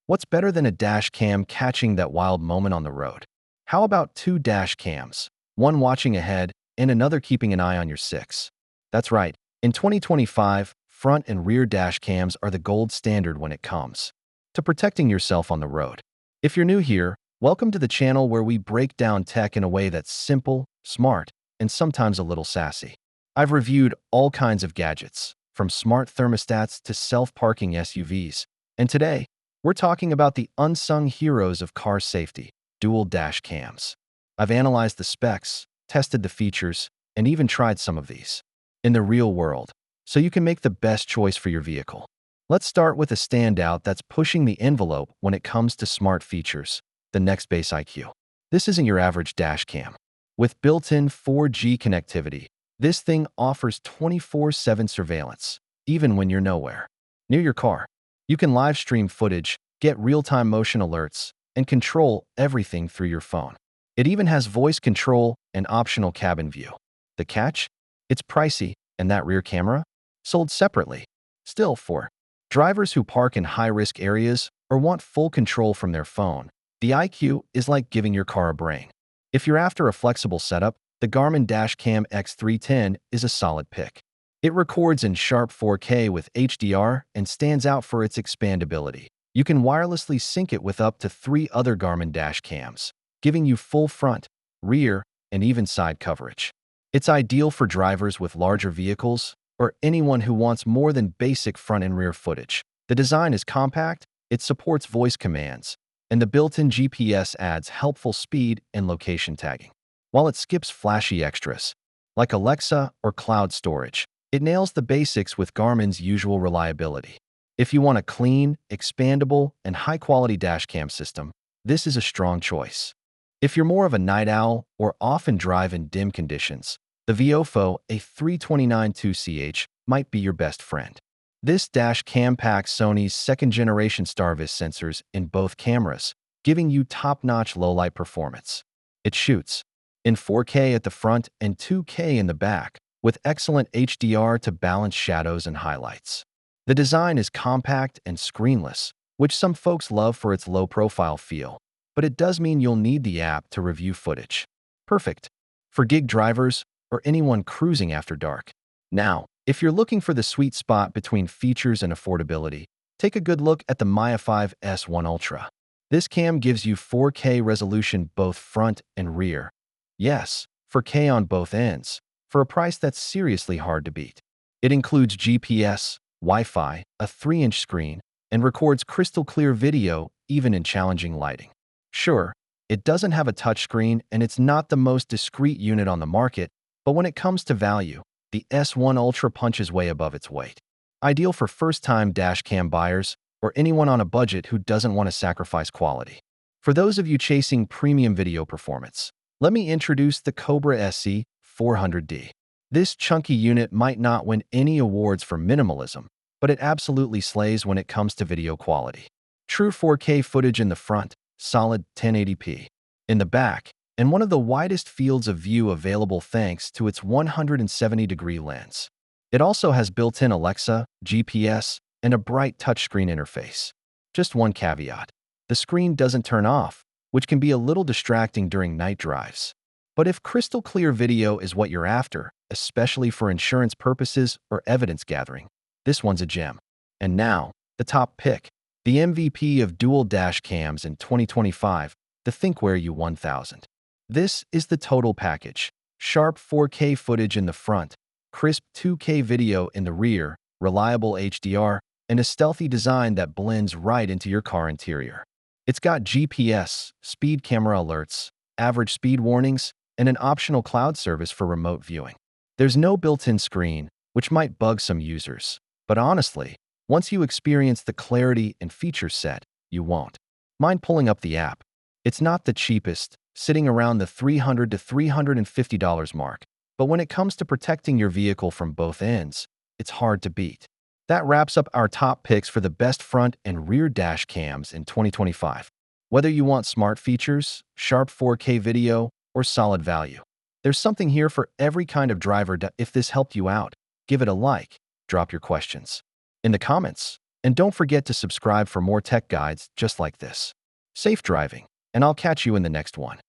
What's better than a dash cam catching that wild moment on the road? How about two dash cams, one watching ahead and another keeping an eye on your six? That's right. In 2025, front and rear dash cams are the gold standard when it comes to protecting yourself on the road. If you're new here, welcome to the channel where we break down tech in a way that's simple, smart, and sometimes a little sassy. I've reviewed all kinds of gadgets, from smart thermostats to self-parking SUVs, and today, we're talking about the unsung heroes of car safety, dual dash cams. I've analyzed the specs, tested the features, and even tried some of these in the real world, so you can make the best choice for your vehicle. Let's start with a standout that's pushing the envelope when it comes to smart features, the Nextbase IQ. This isn't your average dash cam. With built-in 4G connectivity, this thing offers 24/7 surveillance, even when you're nowhere near your car. You can live stream footage, get real-time motion alerts, and control everything through your phone. It even has voice control and optional cabin view. The catch? It's pricey, and that rear camera? Sold separately. Still, for drivers who park in high-risk areas or want full control from their phone, the IQ is like giving your car a brain. If you're after a flexible setup, the Garmin Dashcam X310 is a solid pick. It records in sharp 4K with HDR and stands out for its expandability. You can wirelessly sync it with up to 3 other Garmin dash cams, giving you full front, rear, and even side coverage. It's ideal for drivers with larger vehicles or anyone who wants more than basic front and rear footage. The design is compact, it supports voice commands, and the built-in GPS adds helpful speed and location tagging. While it skips flashy extras, like Alexa or cloud storage, it nails the basics with Garmin's usual reliability. If you want a clean, expandable, and high-quality dashcam system, this is a strong choice. If you're more of a night owl or often drive in dim conditions, the Viofo A329-2CH might be your best friend. This dash cam packs Sony's second-generation StarVis sensors in both cameras, giving you top-notch low-light performance. It shoots in 4K at the front and 2K in the back, with excellent HDR to balance shadows and highlights. The design is compact and screenless, which some folks love for its low-profile feel, but it does mean you'll need the app to review footage. Perfect for gig drivers or anyone cruising after dark. Now, if you're looking for the sweet spot between features and affordability, take a good look at the Maya 5 S1 Ultra. This cam gives you 4K resolution both front and rear. Yes, 4K on both ends, for a price that's seriously hard to beat. It includes GPS, Wi-Fi, a 3-inch screen, and records crystal-clear video even in challenging lighting. Sure, it doesn't have a touchscreen and it's not the most discreet unit on the market, but when it comes to value, the S1 Ultra punches way above its weight. Ideal for first-time dashcam buyers or anyone on a budget who doesn't want to sacrifice quality. For those of you chasing premium video performance, let me introduce the Cobra SE 400D. This chunky unit might not win any awards for minimalism, but it absolutely slays when it comes to video quality. True 4K footage in the front, solid 1080p in the back, and one of the widest fields of view available thanks to its 170-degree lens. It also has built-in Alexa, GPS, and a bright touchscreen interface. Just one caveat: the screen doesn't turn off, which can be a little distracting during night drives. But if crystal-clear video is what you're after, especially for insurance purposes or evidence gathering, this one's a gem. And now, the top pick, the MVP of dual dash cams in 2025, the ThinkWare U1000. This is the total package: sharp 4K footage in the front, crisp 2K video in the rear, reliable HDR, and a stealthy design that blends right into your car interior. It's got GPS, speed camera alerts, average speed warnings, and an optional cloud service for remote viewing. There's no built-in screen, which might bug some users, but honestly, once you experience the clarity and feature set, you won't mind pulling up the app. It's not the cheapest, sitting around the $300 to $350 mark, but when it comes to protecting your vehicle from both ends, it's hard to beat. That wraps up our top picks for the best front and rear dash cams in 2025. Whether you want smart features, sharp 4K video, or solid value, there's something here for every kind of driver. If this helped you out, give it a like, drop your questions in the comments, And don't forget to subscribe for more tech guides just like this. Safe driving, and I'll catch you in the next one.